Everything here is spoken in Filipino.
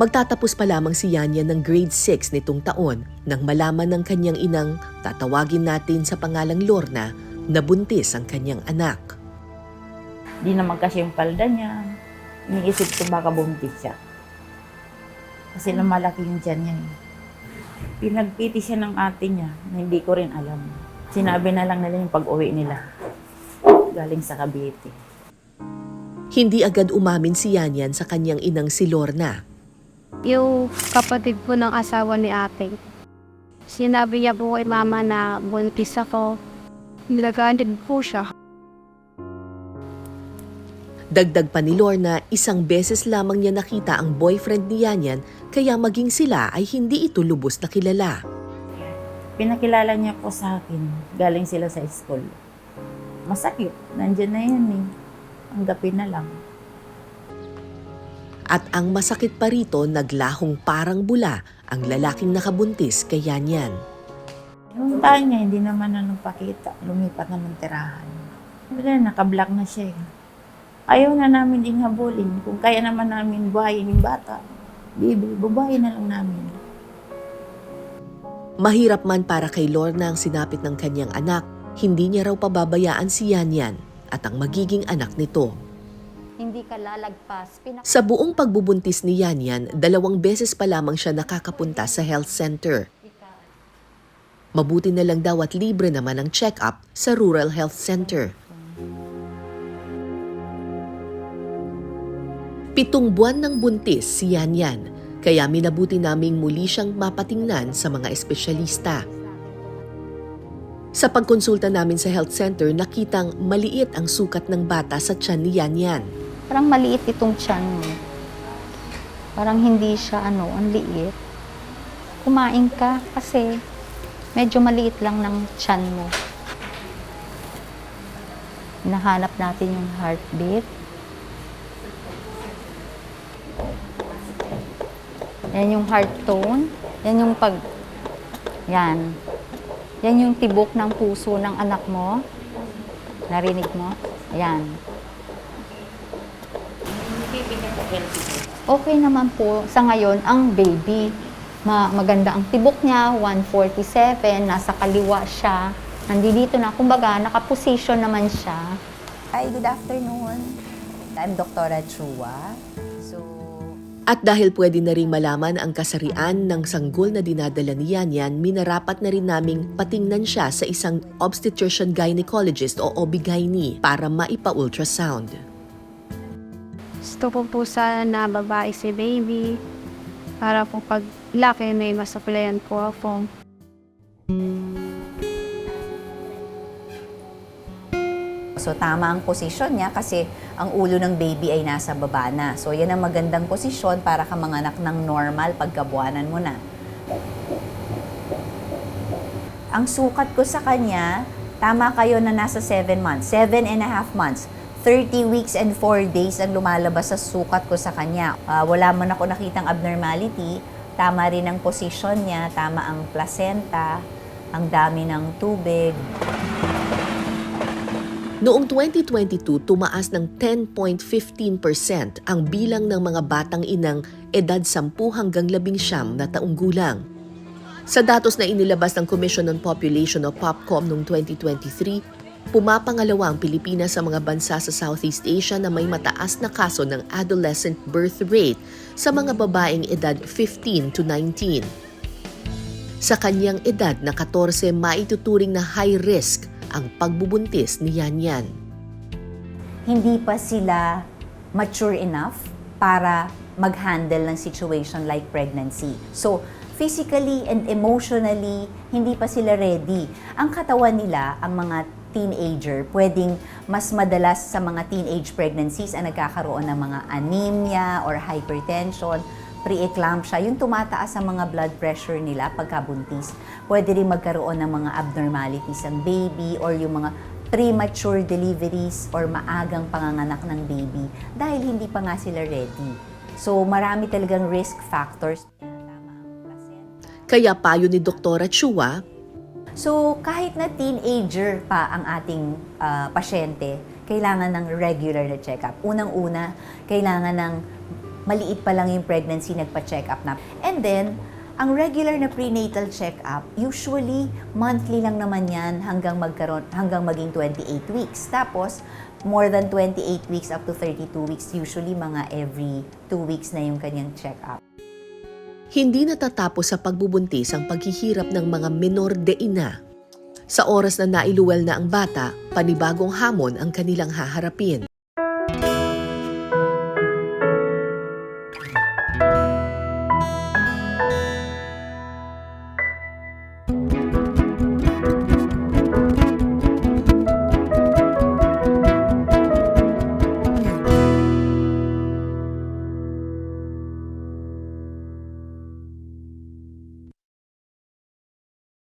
Magtatapos pa lamang si Yanyan ng grade 6 nitong taon nang malaman ng kanyang inang, tatawagin natin sa pangalang Lorna, na buntis ang kanyang anak. Di naman kasi yung palda niya. Iniisip ko baka buntis siya. Kasi lumalaki yung tiyan niya. Pinagpiti siya ng ate niya na hindi ko rin alam. Sinabi na lang nila yung pag-uwi nila. Galing sa Cavite. Hindi agad umamin si Yanyan sa kanyang inang si Lorna. Yung kapatid po ng asawa ni ate, sinabi niya po kay mama na buntis ako. Nilaganid po siya. Dagdag pa ni Lorna, isang beses lamang niya nakita ang boyfriend ni Yanyan, kaya maging sila ay hindi ito lubos na kilala. Pinakilala niya po sa akin. Galing sila sa school. Masakit. Nandiyan na yan eh. Anggapin na lang. At ang masakit pa rito, naglahong parang bula ang lalaking nakabuntis kay Yanyan. Yung tayo niya, hindi naman na nagpakita. Lumipat na ng tirahan. Wala, nakablock na siya eh. Ayaw na namin din habulin. Kung kaya naman namin buhayin yung bata, bubuhayin na lang namin. Mahirap man para kay Lorna ang sinapit ng kanyang anak, hindi niya raw pababayaan si Yanyan at ang magiging anak nito. Hindi ka lalagpas. Sa buong pagbubuntis ni Yanyan, 2 beses pa lamang siya nakakapunta sa health center. Mabuti na lang daw at libre naman ang check-up sa Rural Health Center. 7 buwan ng buntis si Yanyan, kaya minabuti naming muli siyang mapatingnan sa mga espesyalista. Sa pagkonsulta namin sa health center, nakitang maliit ang sukat ng bata sa tiyan ni Yanyan. Parang maliit itong tiyan mo. Parang hindi siya ang liit. Kumain ka kasi medyo maliit lang ng tiyan mo. Nahanap natin yung heartbeat. Yan yung heart tone. Yan yung Yan. Yan yung tibok ng puso ng anak mo. Narinig mo? Yan. Okay naman po sa ngayon ang baby. Maganda ang tibok niya, 147, nasa kaliwa siya. Nandito na, kumbaga, nakaposition naman siya. Hi, good afternoon. I'm Dr. Chua. At dahil pwede na ring malaman ang kasarian ng sanggol na dinadala ni Yanyan, minarapat na rin naming patingnan siya sa isang obstetrician gynecologist o OB-GYN para maipa-ultrasound. Gusto ko po sana na babae si baby para po pag laki may masuplayan po ako. So tama ang posisyon niya kasi ang ulo ng baby ay nasa baba na. So yan ang magandang posisyon para ka manganak ng normal pagkabuanan mo na. Ang sukat ko sa kanya, tama kayo na nasa 7 months, 7.5 months. 30 weeks and 4 days ang lumalabas sa sukat ko sa kanya. Wala man ako nakitang abnormality, tama rin ang posisyon niya, tama ang placenta, ang dami ng tubig. Noong 2022, tumaas ng 10.15% ang bilang ng mga batang inang edad 10 hanggang 19 na taong gulang. Sa datos na inilabas ng Commission on Population o POPCOM noong 2023, pumapangalawa ang Pilipinas sa mga bansa sa Southeast Asia na may mataas na kaso ng adolescent birth rate sa mga babaeng edad 15 to 19. Sa kanyang edad na 14, maituturing na high risk ang pagbubuntis ni Yanyan. Hindi pa sila mature enough para mag-handle ng situation like pregnancy. So, physically and emotionally, hindi pa sila ready. Ang katawan nila, ang mga teenager, pwedeng mas madalas sa mga teenage pregnancies ang nagkakaroon ng mga anemia or hypertension, pre-eclampsia, yung tumataas ang mga blood pressure nila pagkabuntis. Pwede rin magkaroon ng mga abnormalities ang baby or yung mga premature deliveries or maagang panganganak ng baby dahil hindi pa nga sila ready. So marami talagang risk factors. Kaya payo ni Dr. Chua, so kahit na teenager pa ang ating pasyente, kailangan ng regular na check-up. Unang-una, kailangan ng maliit pa lang yung pregnancy, nagpa-check up na. And then, ang regular na prenatal check-up, usually monthly lang naman yan hanggang maging 28 weeks. Tapos, more than 28 weeks up to 32 weeks, usually mga every 2 weeks na yung kanyang check-up. Hindi natatapos sa pagbubuntis ang paghihirap ng mga menor de ina. Sa oras na nailuwal na ang bata, panibagong hamon ang kanilang haharapin.